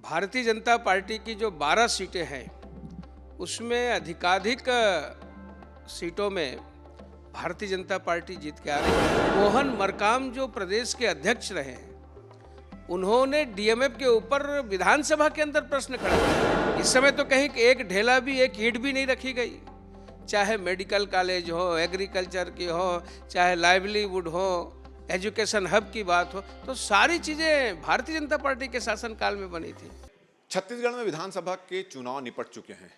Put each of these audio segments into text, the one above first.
Bharatiya Janata party की जो 12 सीटें हैं उसमें अधिकाधिक सीटों में भारतीय जनता पार्टी जीत के आ रही है। मोहन मरकाम जो प्रदेश के अध्यक्ष रहे हैं, उन्होंने डीएमएफ के ऊपर विधानसभा के अंदर प्रश्न खड़ा किया। इस समय तो कहीं एक ढेला भी, एक ईंट भी नहीं रखी गई। चाहे मेडिकल कॉलेज हो, एग्रीकल्चर की हो, चाहे लाइवलीहुड हो, एजुकेशन हब की बात हो, तो सारी चीजें भारतीय जनता पार्टी के शासनकाल में बनी थी। छत्तीसगढ़ में विधानसभा के चुनाव निपट चुके हैं।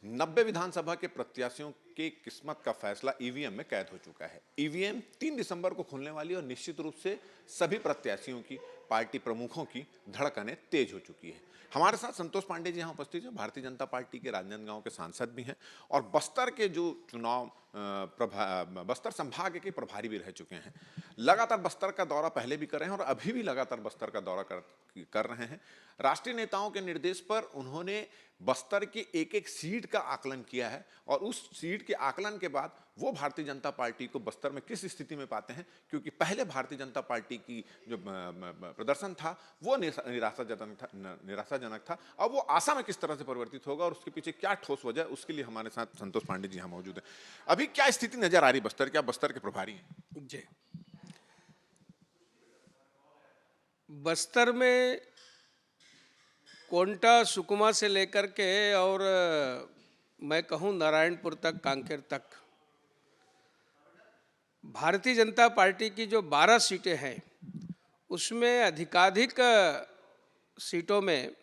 90 विधानसभा के प्रत्याशियों की किस्मत का फैसला ईवीएम में कैद हो चुका है। ईवीएम 3 दिसंबर को खुलने वाली और निश्चित रूप से सभी प्रत्याशियों की, पार्टी प्रमुखों की धड़कनें तेज हो चुकी है। हमारे साथ संतोष पांडे जी यहाँ उपस्थित हैं, भारतीय जनता पार्टी के राजनांदगांव के सांसद भी हैं और बस्तर के जो चुनाव बस्तर संभाग के प्रभारी भी रह चुके हैं। लगातार बस्तर का दौरा पहले भी कर रहे हैं और अभी भी लगातार बस्तर का दौरा कर रहे हैं। राष्ट्रीय नेताओं के निर्देश पर उन्होंने बस्तर की एक एक सीट का आकलन किया है और उस सीट के आकलन के बाद वो भारतीय जनता पार्टी को बस्तर में किस स्थिति में पाते हैं, क्योंकि पहले भारतीय जनता पार्टी की जो प्रदर्शन था वो निराशाजनक था। अब वो आशा में किस तरह से परिवर्तित होगा और उसके पीछे क्या ठोस वजह, उसके लिए हमारे साथ संतोष पांडे जी यहाँ मौजूद हैं। अभी क्या स्थिति नजर आ रही बस्तर की? आप बस्तर के प्रभारी हैं जी। बस्तर में कोंटा, सुकमा से लेकर के और मैं कहूँ नारायणपुर तक, कांकेर तक, भारतीय जनता पार्टी की जो 12 सीटें हैं उसमें अधिकाधिक सीटों में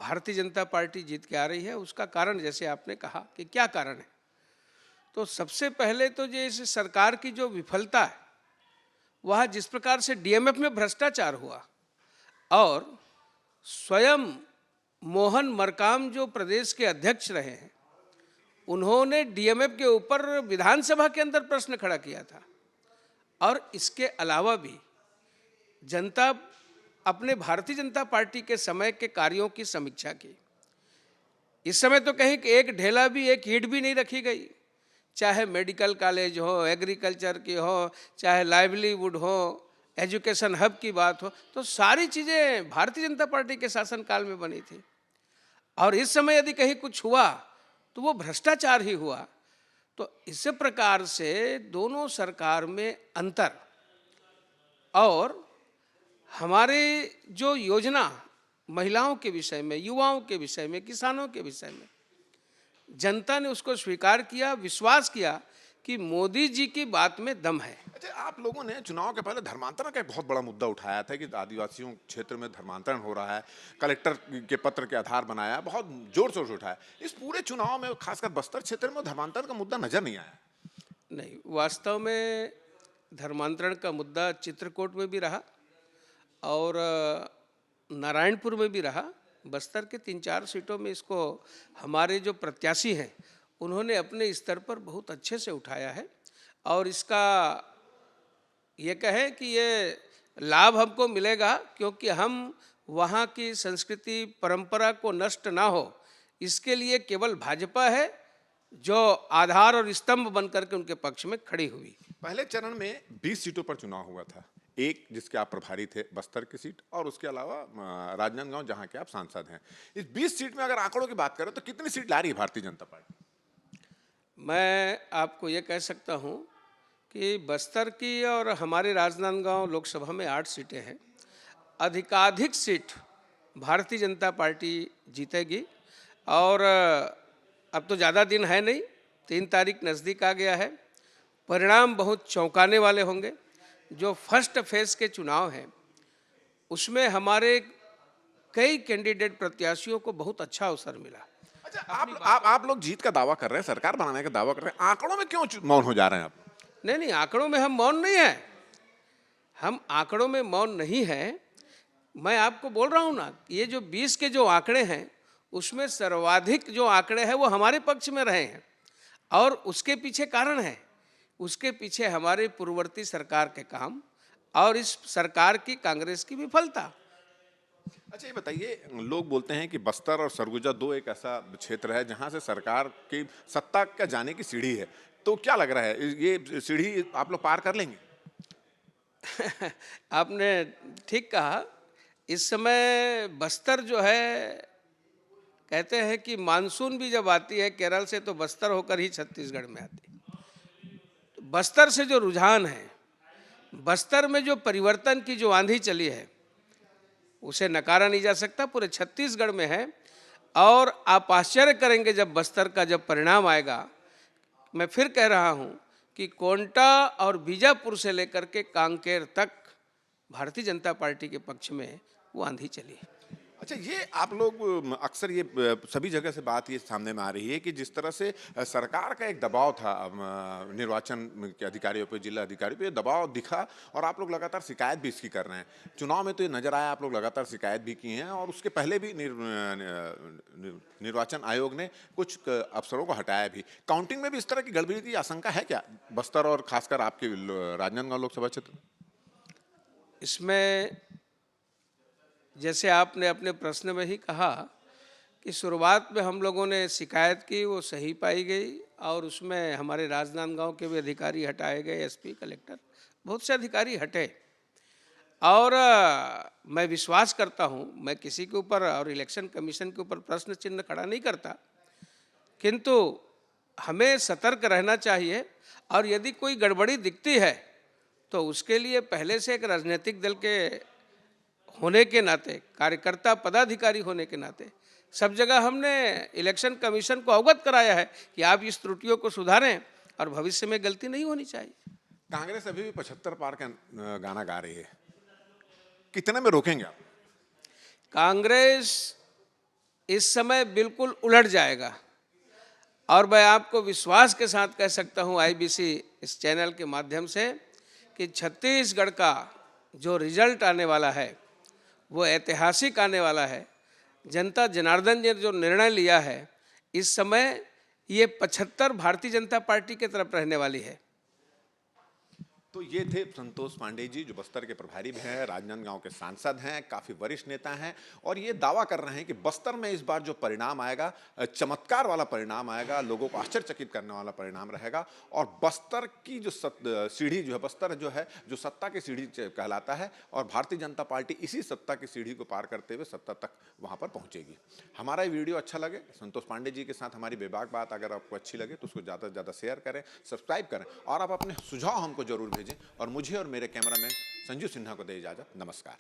भारतीय जनता पार्टी जीत के आ रही है। उसका कारण, जैसे आपने कहा कि क्या कारण है, तो सबसे पहले तो जैसे सरकार की जो विफलता है, वह जिस प्रकार से डीएमएफ में भ्रष्टाचार हुआ और स्वयं मोहन मरकाम जो प्रदेश के अध्यक्ष रहे हैं, उन्होंने डीएमएफ के ऊपर विधानसभा के अंदर प्रश्न खड़ा किया था। और इसके अलावा भी जनता अपने भारतीय जनता पार्टी के समय के कार्यों की समीक्षा की। इस समय तो कहीं एक ढेला भी, एक ईंट भी नहीं रखी गई। चाहे मेडिकल कॉलेज हो, एग्रीकल्चर की हो, चाहे लाइवलीहुड हो, एजुकेशन हब की बात हो, तो सारी चीज़ें भारतीय जनता पार्टी के शासनकाल में बनी थी। और इस समय यदि कहीं कुछ हुआ तो वो भ्रष्टाचार ही हुआ। तो इस प्रकार से दोनों सरकार में अंतर और हमारे जो योजना महिलाओं के विषय में, युवाओं के विषय में, किसानों के विषय में, जनता ने उसको स्वीकार किया, विश्वास किया कि मोदी जी की बात में दम है। अच्छा, आप लोगों ने चुनाव के पहले धर्मांतरण का एक बहुत बड़ा मुद्दा उठाया था कि आदिवासियों क्षेत्र में धर्मांतरण हो रहा है, कलेक्टर के पत्र के आधार बनाया, बहुत जोर शोर से उठाया। इस पूरे चुनाव में खासकर बस्तर क्षेत्र में धर्मांतरण का मुद्दा नजर नहीं आया। नहीं, वास्तव में धर्मांतरण का मुद्दा चित्रकूट में भी रहा और नारायणपुर में भी रहा। बस्तर के 3-4 सीटों में इसको हमारे जो प्रत्याशी हैं उन्होंने अपने स्तर पर बहुत अच्छे से उठाया है और इसका ये कहें कि ये लाभ हमको मिलेगा क्योंकि हम वहाँ की संस्कृति परंपरा को नष्ट ना हो, इसके लिए केवल भाजपा है जो आधार और स्तंभ बनकर के उनके पक्ष में खड़ी हुई। पहले चरण में 20 सीटों पर चुनाव हुआ था, एक जिसके आप प्रभारी थे बस्तर की सीट और उसके अलावा राजनांदगांव जहां के आप सांसद हैं। इस 20 सीट में अगर आंकड़ों की बात करें तो कितनी सीट ला रही है भारतीय जनता पार्टी? मैं आपको ये कह सकता हूँ कि बस्तर की और हमारे राजनांदगांव लोकसभा में 8 सीटें हैं। अधिकाधिक सीट भारतीय जनता पार्टी जीतेगी और अब तो ज़्यादा दिन है नहीं, 3 तारीख नज़दीक आ गया है। परिणाम बहुत चौंकाने वाले होंगे। जो फर्स्ट फेज के चुनाव हैं उसमें हमारे कई कैंडिडेट प्रत्याशियों को बहुत अच्छा अवसर मिला। अच्छा, आप लोग जीत का दावा कर रहे हैं, सरकार बनाने का दावा कर रहे हैं, आंकड़ों में क्यों मौन हो जा रहे हैं आप? नहीं, आंकड़ों में हम मौन नहीं हैं। हम आंकड़ों में मौन नहीं हैं। मैं आपको बोल रहा हूँ ना, ये जो 20 के जो आंकड़े हैं उसमें सर्वाधिक जो आंकड़े हैं वो हमारे पक्ष में रहे हैं और उसके पीछे कारण है, उसके पीछे हमारे पूर्ववर्ती सरकार के काम और इस सरकार की, कांग्रेस की विफलता। अच्छा, ये बताइए, लोग बोलते हैं कि बस्तर और सरगुजा 2 एक ऐसा क्षेत्र है जहां से सरकार की सत्ता का जाने की सीढ़ी है, तो क्या लग रहा है ये सीढ़ी आप लोग पार कर लेंगे? आपने ठीक कहा, इस समय बस्तर जो है, कहते हैं कि मानसून भी जब आती है केरल से तो बस्तर होकर ही छत्तीसगढ़ में आती है। तो बस्तर से जो रुझान है, बस्तर में जो परिवर्तन की जो आंधी चली है, उसे नकारा नहीं जा सकता, पूरे छत्तीसगढ़ में है। और आप आश्चर्य करेंगे जब बस्तर का जब परिणाम आएगा। मैं फिर कह रहा हूं कि कोंटा और बीजापुर से लेकर के कांकेर तक भारतीय जनता पार्टी के पक्ष में वो आंधी चली है। अच्छा, ये आप लोग अक्सर ये सभी जगह से बात ये सामने में आ रही है कि जिस तरह से सरकार का एक दबाव था निर्वाचन के अधिकारियों पे, जिला अधिकारियों पे, ये दबाव दिखा और आप लोग लगातार शिकायत भी इसकी कर रहे हैं। चुनाव में तो ये नजर आया, आप लोग लगातार शिकायत भी की हैं और उसके पहले भी निर्वाचन आयोग ने कुछ अफसरों को हटाया भी। काउंटिंग में भी इस तरह की गड़बड़ी की आशंका है क्या बस्तर और खासकर आपके राजनांदगांव लोकसभा क्षेत्र? इसमें जैसे आपने अपने प्रश्न में ही कहा कि शुरुआत में हम लोगों ने शिकायत की, वो सही पाई गई और उसमें हमारे राजनांदगांव के भी अधिकारी हटाए गए, एसपी, कलेक्टर, बहुत से अधिकारी हटे। और मैं विश्वास करता हूं, मैं किसी के ऊपर और इलेक्शन कमीशन के ऊपर प्रश्न चिन्ह खड़ा नहीं करता, किंतु हमें सतर्क रहना चाहिए और यदि कोई गड़बड़ी दिखती है तो उसके लिए पहले से एक राजनीतिक दल के होने के नाते, कार्यकर्ता पदाधिकारी होने के नाते सब जगह हमने इलेक्शन कमीशन को अवगत कराया है कि आप इस त्रुटियों को सुधारें और भविष्य में गलती नहीं होनी चाहिए। कांग्रेस अभी भी 75 पार का गाना गा रही है, कितने में रोकेंगे आप? कांग्रेस इस समय बिल्कुल उलट जाएगा और मैं आपको विश्वास के साथ कह सकता हूं आईबीसी इस चैनल के माध्यम से कि छत्तीसगढ़ का जो रिजल्ट आने वाला है वो ऐतिहासिक आने वाला है। जनता जनार्दन ने जो निर्णय लिया है, इस समय ये 75 भारतीय जनता पार्टी की तरफ रहने वाली है। तो ये थे संतोष पांडे जी, जो बस्तर के प्रभारी भी हैं, राजनांदगांव के सांसद हैं, काफी वरिष्ठ नेता हैं और ये दावा कर रहे हैं कि बस्तर में इस बार जो परिणाम आएगा, चमत्कार वाला परिणाम आएगा, लोगों को आश्चर्यचकित करने वाला परिणाम रहेगा और बस्तर की जो सीढ़ी जो है, बस्तर जो है जो सत्ता की सीढ़ी कहलाता है और भारतीय जनता पार्टी इसी सत्ता की सीढ़ी को पार करते हुए सत्ता तक वहां पर पहुंचेगी। हमारा ये वीडियो अच्छा लगे, संतोष पांडे जी के साथ हमारी बेबाक बात अगर आपको अच्छी लगे तो उसको ज़्यादा से ज़्यादा शेयर करें, सब्सक्राइब करें और आप अपने सुझाव हमको जरूर भेजें और मुझे और मेरे कैमरामैन संजू सिन्हा को दे इजाजत। नमस्कार।